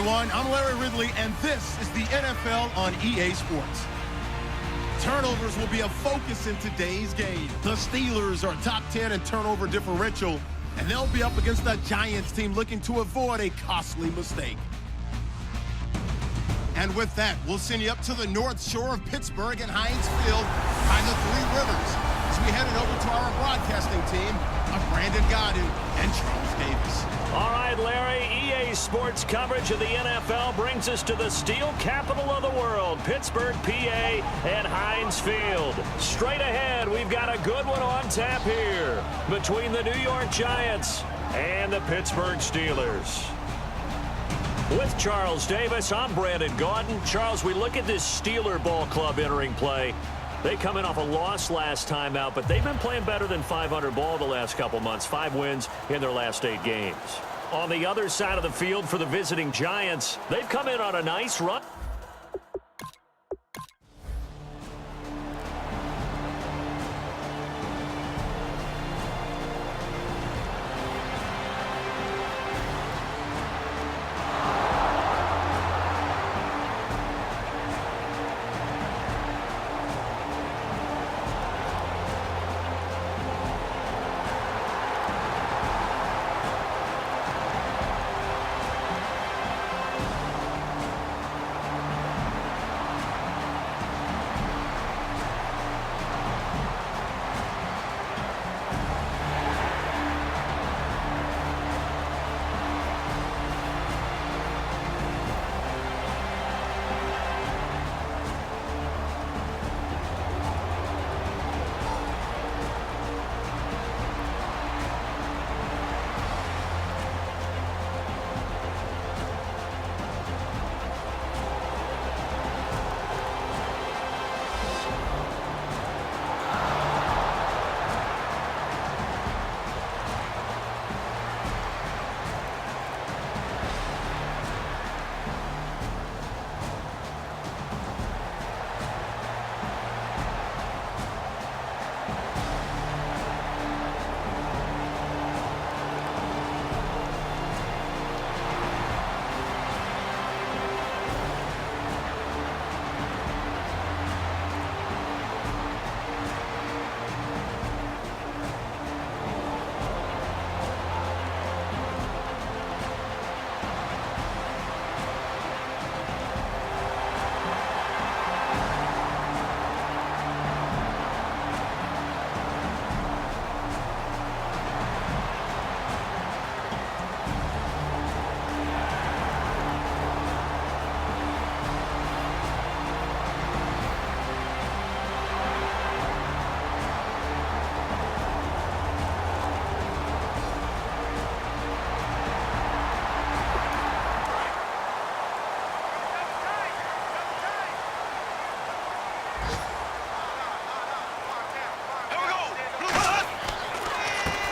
everyone. I'm Larry Ridley, and this is the NFL on EA Sports. Turnovers will be a focus in today's game. The Steelers are top 10 in turnover differential, and they'll be up against the Giants team looking to avoid a costly mistake. And with that, we'll send you up to the north shore of Pittsburgh and Heinz Field by the Three Rivers as we head it over to our broadcasting team of Brandon Godin and Charles Davis. All right, Larry, EA Sports coverage of the NFL brings us to the steel capital of the world, Pittsburgh, PA, and Heinz Field. Straight ahead, we've got a good one on tap here between the New York Giants and the Pittsburgh Steelers. With Charles Davis, I'm Brandon Gaudin. Charles, we look at this Steeler ball club entering play. They come in off a loss last time out, but they've been playing better than 500 ball the last couple months. 5 wins in their last 8 games. On the other side of the field for the visiting Giants, they've come in on a nice run.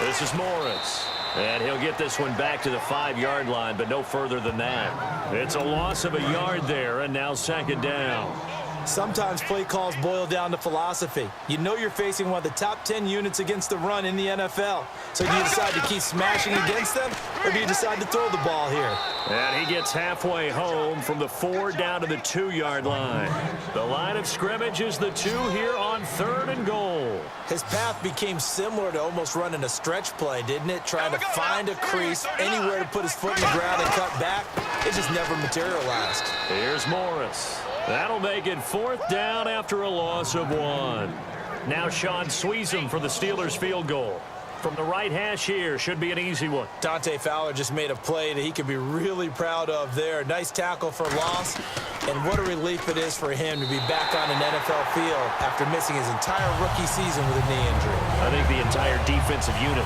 This is Morris, and he'll get this one back to the 5-yard line, but no further than that. It's a loss of a yard there, and now 2nd down. Sometimes play calls boil down to philosophy. You know you're facing one of the top 10 units against the run in the NFL. So do you decide to keep smashing against them, or do you decide to throw the ball here? And he gets halfway home from the 4 down to the 2-yard line. The line of scrimmage is the 2 here on 3rd and goal. His path became similar to almost running a stretch play, didn't it? Trying to find a crease, anywhere to put his foot in the ground and cut back. It just never materialized. Here's Morris. That'll make it 4th down after a loss of 1. Now Sean Sweezum for the Steelers field goal. From the right hash here, should be an easy one. Dante Fowler just made a play that he could be really proud of there. Nice tackle for loss, and what a relief it is for him to be back on an NFL field after missing his entire rookie season with a knee injury. I think the entire defensive unit.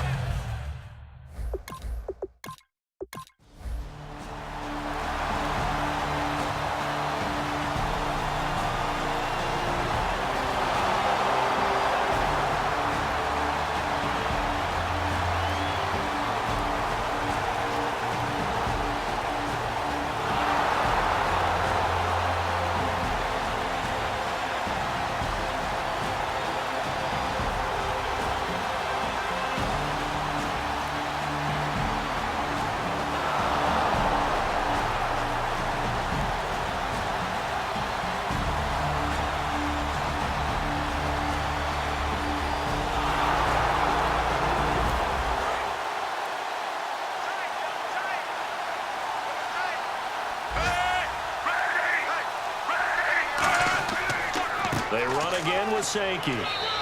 run again with Sankey.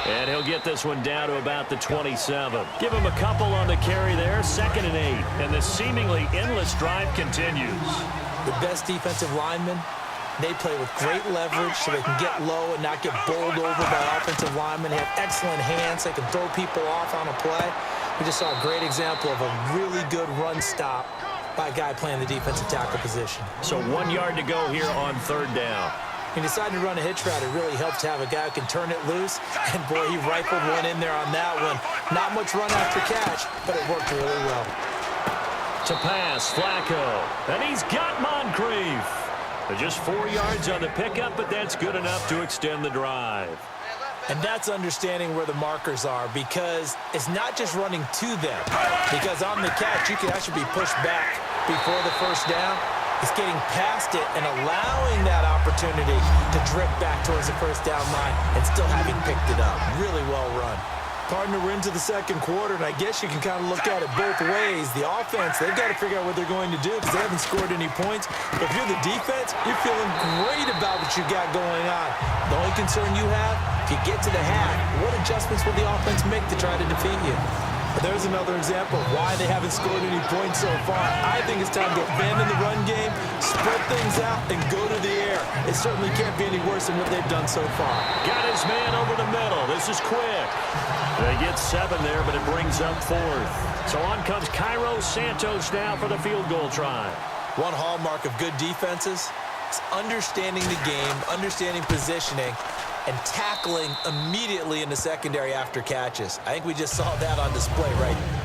And he'll get this one down to about the 27. Give him a couple on the carry there, 2nd and 8. And the seemingly endless drive continues. The best defensive linemen, they play with great leverage so they can get low and not get bowled over by offensive linemen. They have excellent hands. They can throw people off on a play. We just saw a great example of a really good run stop by a guy playing the defensive tackle position. So 1 yard to go here on 3rd down. He decided to run a hitch route. It really helps to have a guy who can turn it loose. And, boy, he rifled one in there on that one. Not much run after catch, but it worked really well. To pass, Flacco. And he's got Moncrief. Just 4 yards on the pickup, but that's good enough to extend the drive. And that's understanding where the markers are, because it's not just running to them. Because on the catch, you can actually be pushed back before the first down. It's getting past it and allowing that opportunity to drift back towards the first down line and still having picked it up. Really well run. Partner, we're into the 2nd quarter, and I guess you can kind of look at it both ways. The offense, they've got to figure out what they're going to do because they haven't scored any points. But if you're the defense, you're feeling great about what you got going on. The only concern you have, if you get to the half, what adjustments will the offense make to try to defeat you? But there's another example of why they haven't scored any points so far. I think it's time to abandon the run game, spread things out, and go to the air. It certainly can't be any worse than what they've done so far. Got his man over the middle. This is quick. They get 7 there, but it brings up 4th. So on comes Cairo Santos now for the field goal try. One hallmark of good defenses is understanding the game, understanding positioning, and tackling immediately in the secondary after catches. I think we just saw that on display right now.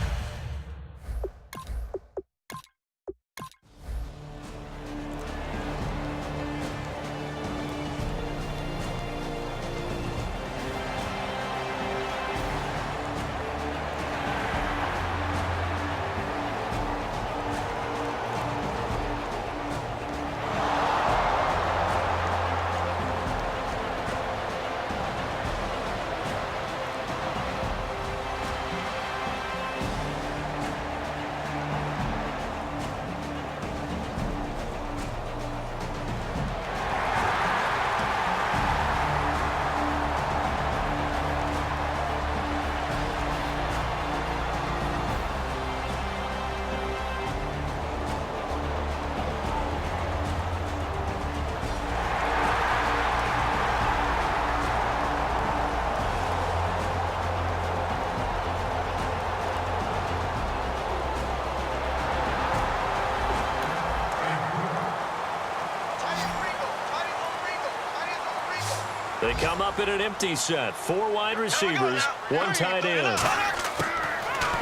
They come up in an empty set. 4 wide receivers, 1 tight end.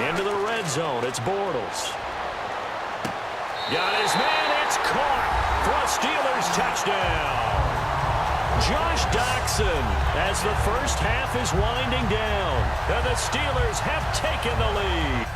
Into the red zone, it's Bortles. Got his man, it's caught for a Steelers touchdown. Josh Doxson as the first half is winding down. And the Steelers have taken the lead.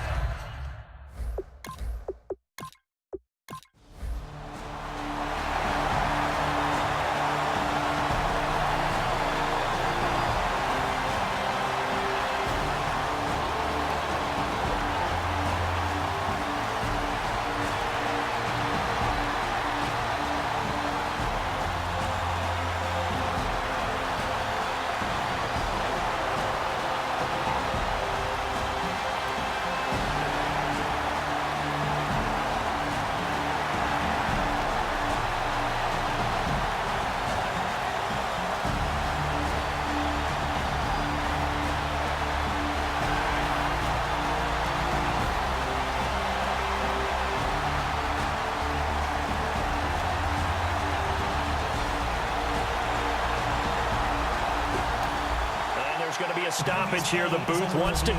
There's going to be a stoppage here. The booth wants to...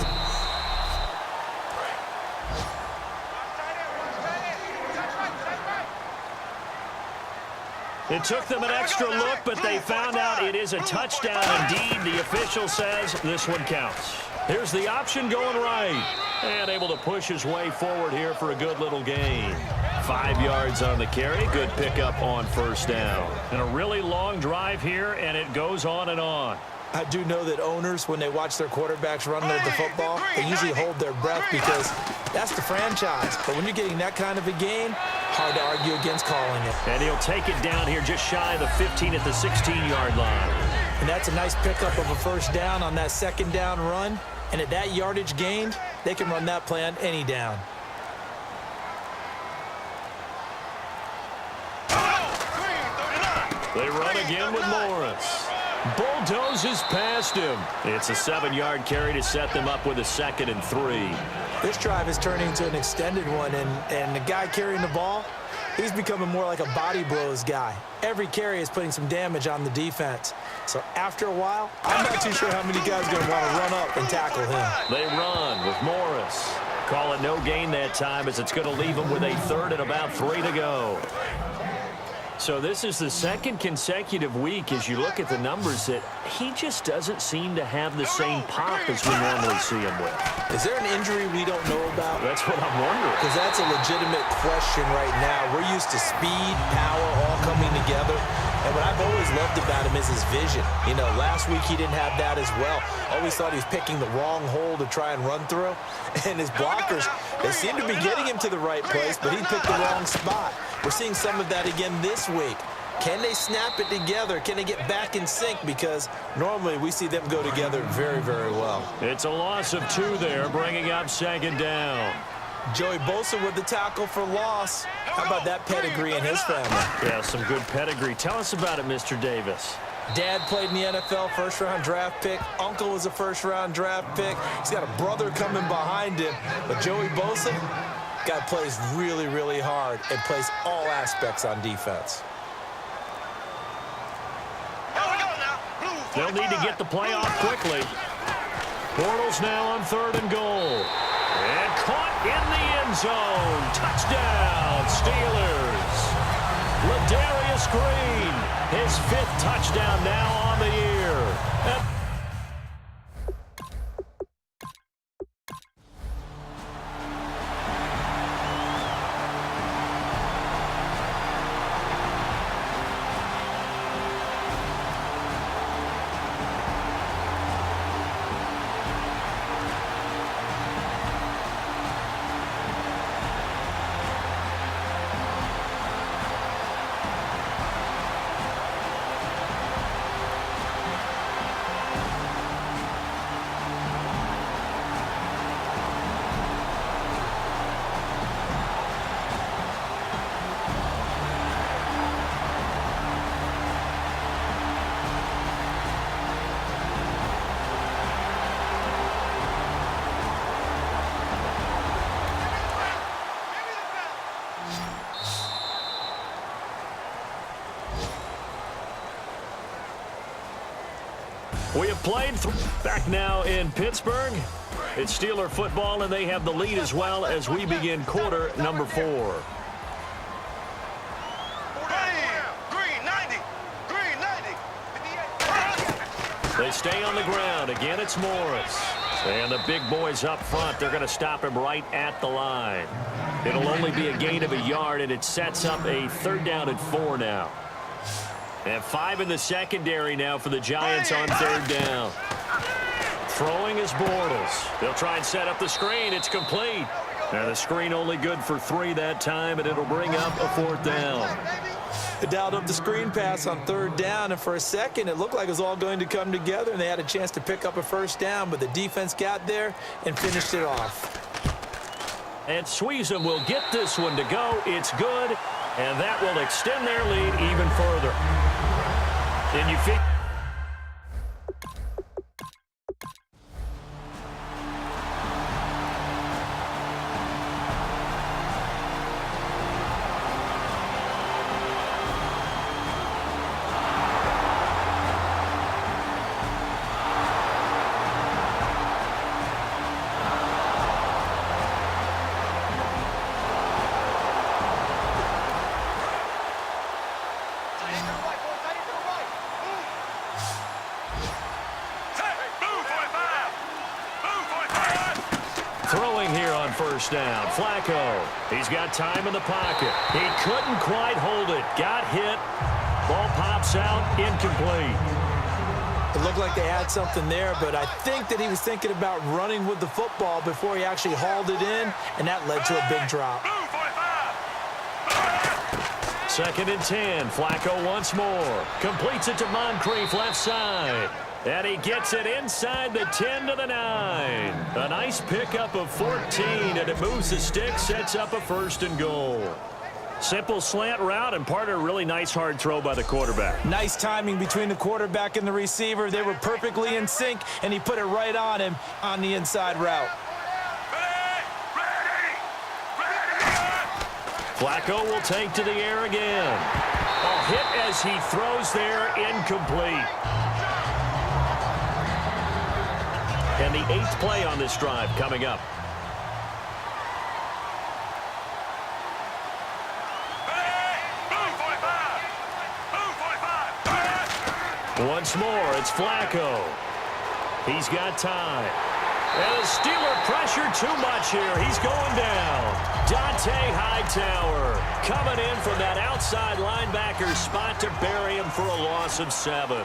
It took them an extra look, but they found out it is a touchdown indeed. The official says this one counts. Here's the option going right. And able to push his way forward here for a good little gain. 5 yards on the carry. Good pickup on first down. And a really long drive here, and it goes on and on. I do know that owners, when they watch their quarterbacks run the football, they usually hold their breath because that's the franchise. But when you're getting that kind of a gain, hard to argue against calling it. And he'll take it down here just shy of the 15 at the 16-yard line. And that's a nice pickup of a first down on that second down run. And at that yardage gained, they can run that play on any down. They run again with Morris. Bulldozes past him. It's a 7-yard carry to set them up with a 2nd and 3. This drive is turning into an extended one, and the guy carrying the ball, he's becoming more like a body blows guy. Every carry is putting some damage on the defense. So after a while, I'm not too sure how many guys are going to want to run up and tackle him. They run with Morris. Call it no gain that time as it's going to leave them with a 3rd and about 3 to go. So this is the 2nd consecutive week as you look at the numbers that he just doesn't seem to have the same pop as we normally see him with. Is there an injury we don't know about? That's what I'm wondering. Because that's a legitimate question right now. We're used to speed, power, all coming together. And what I've always loved about him is his vision. You know, last week he didn't have that as well. Always thought he was picking the wrong hole to try and run through. And his blockers, they seem to be getting him to the right place, but he picked the wrong spot. We're seeing some of that again this week. Can they snap it together? Can they get back in sync? Because normally we see them go together very, very well. It's a loss of 2 there, bringing up 2nd down. Joey Bosa with the tackle for loss. How about that pedigree in his family? Yeah, some good pedigree. Tell us about it, Mr. Davis. Dad played in the NFL, first-round draft pick. Uncle was a first-round draft pick. He's got a brother coming behind him. But Joey Bosa, guy plays really, really hard and plays all aspects on defense. They'll need to get the play off quickly. Bortles now on 3rd and goal. And caught in the end zone. Touchdown, Steelers. Ladarius Green, his 5th touchdown now on the year. We have played back now in Pittsburgh. It's Steeler football, and they have the lead as well as we begin quarter number 4. They stay on the ground. Again, it's Morris. And the big boys up front, they're going to stop him right at the line. It'll only be a gain of a yard, and it sets up a 3rd down and 4 now. And 5 in the secondary now for the Giants on 3rd down. Throwing is Bortles. They'll try and set up the screen. It's complete. Now the screen only good for 3 that time, and it'll bring up a 4th down. They dialed up the screen pass on 3rd down, and for a second it looked like it was all going to come together, and they had a chance to pick up a 1st down, but the defense got there and finished it off. And Sweezum will get this one to go. It's good, and that will extend their lead even further. And you think throwing here on 1st down. Flacco. He's got time in the pocket. He couldn't quite hold it. Got hit. Ball pops out. Incomplete. It looked like they had something there, but I think that he was thinking about running with the football before he actually hauled it in, and that led to a big drop. 2nd and 10. Flacco once more. Completes it to Moncrief left side. And he gets it inside the 10 to the 9. A nice pickup of 14, and it moves the stick, sets up a 1st and goal. Simple slant route and part of a really nice hard throw by the quarterback. Nice timing between the quarterback and the receiver. They were perfectly in sync, and he put it right on him on the inside route. Flacco will take to the air again. A hit as he throws there, incomplete. And the 8th play on this drive coming up. Once more, it's Flacco. He's got time. And the Steeler pressure too much here. He's going down. Dante Hightower coming in from that outside linebacker spot to bury him for a loss of 7.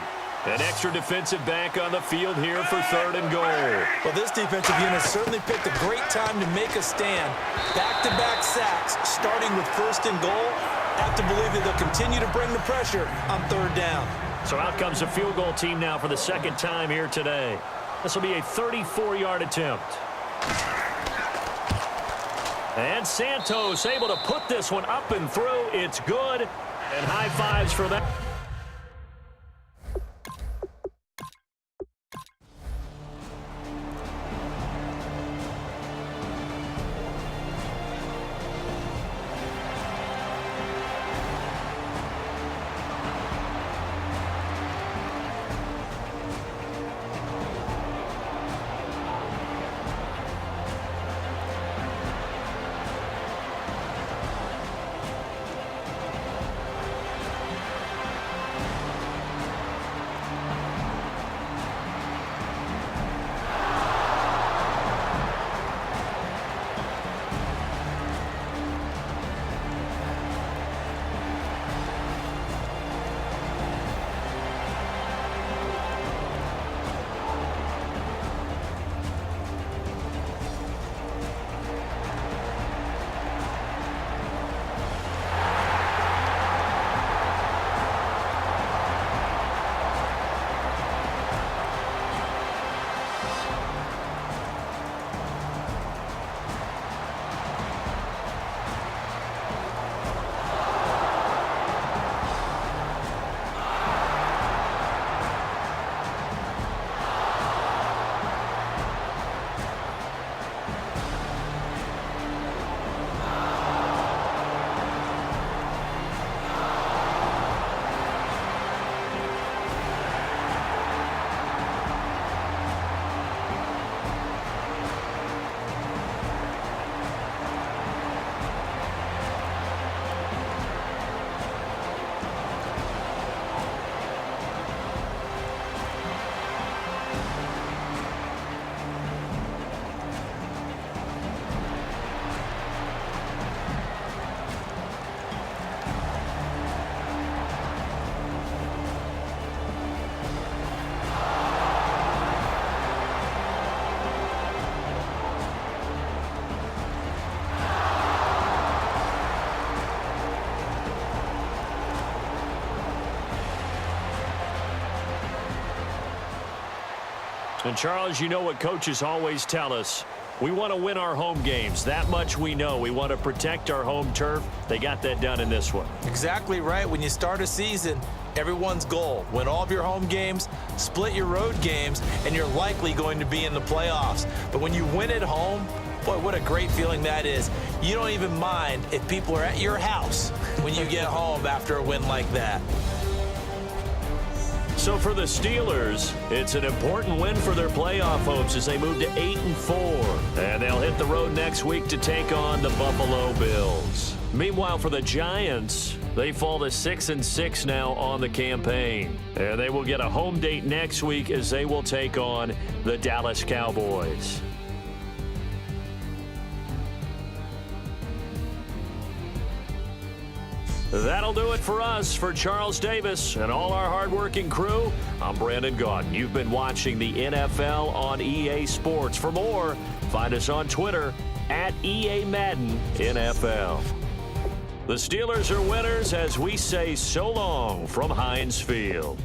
An extra defensive back on the field here for 3rd and goal. Well, this defensive unit certainly picked a great time to make a stand. Back-to-back sacks, starting with 1st and goal. Have to believe that they'll continue to bring the pressure on 3rd down. So out comes a field goal team now for the 2nd time here today. This will be a 34-yard attempt. And Santos able to put this one up and through. It's good. And high fives for that. And Charles, you know what coaches always tell us. We want to win our home games. That much we know. We want to protect our home turf. They got that done in this one. Exactly right. When you start a season, everyone's goal: win all of your home games, split your road games, and you're likely going to be in the playoffs. But when you win at home, boy, what a great feeling that is. You don't even mind if people are at your house when you get home after a win like that. So for the Steelers, it's an important win for their playoff hopes as they move to 8-4. And they'll hit the road next week to take on the Buffalo Bills. Meanwhile, for the Giants, they fall to 6-6 now on the campaign. And they will get a home date next week as they will take on the Dallas Cowboys. That'll do it for us. For Charles Davis and all our hardworking crew, I'm Brandon Gaudin. You've been watching the NFL on EA Sports. For more, find us on Twitter @EA Madden NFL. The Steelers are winners as we say so long from Heinz Field.